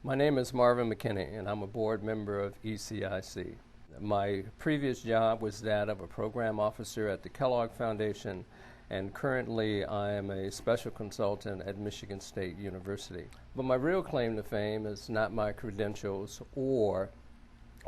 My name is Marvin McKinney, and I'm a board member of ECIC. My previous job was that of a program officer at the Kellogg Foundation, and currently I am a special consultant at Michigan State University. But my real claim to fame is not my credentials or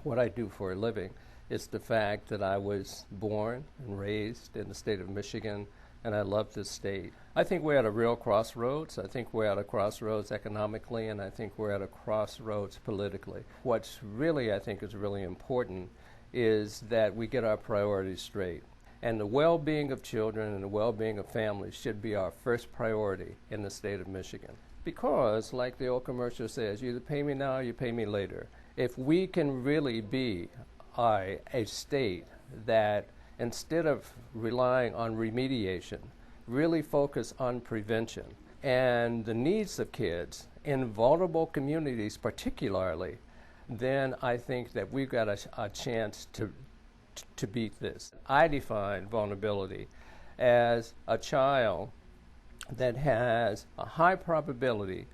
what I do for a living. It's the fact that I was born and raised in the state of Michigan, and I love this state. I think we're at a real crossroads. I think we're at a crossroads economically, and I think we're at a crossroads politically. What's really, I think, is really important is that we get our priorities straight. And the well-being of children and the well-being of families should be our first priority in the state of Michigan. Because, like the old commercial says, you either pay me now or you pay me later. If we can really be a state that, instead of relying on remediation, really focus on prevention and the needs of kids in vulnerable communities particularly, then I think that we've got a chance to beat this. I define vulnerability as a child that has a high probability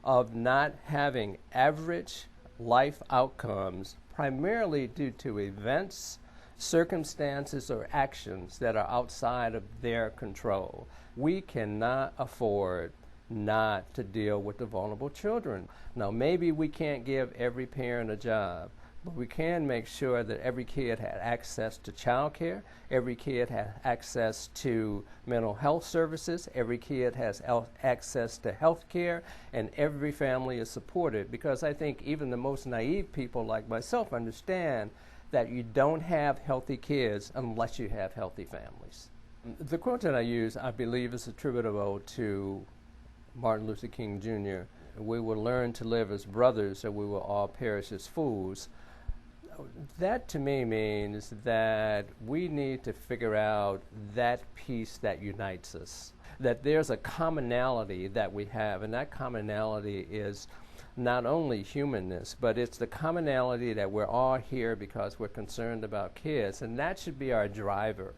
of not having average life outcomes, primarily due to events, circumstances, or actions that are outside of their control. We cannot afford not to deal with the vulnerable children. Now, maybe we can't give every parent a job, but we can make sure that every kid had access to child care, every kid had access to mental health services, every kid has access to health care, and every family is supported. Because I think even the most naive people like myself understand that you don't have healthy kids unless you have healthy families. The quote that I use, I believe, is attributable to Martin Luther King Jr. We will learn to live as brothers or we will all perish as fools. That to me means that we need to figure out that piece that unites us, that there's a commonality that we have, and that commonality is not only humanness, but it's the commonality that we're all here because we're concerned about kids, and that should be our driver.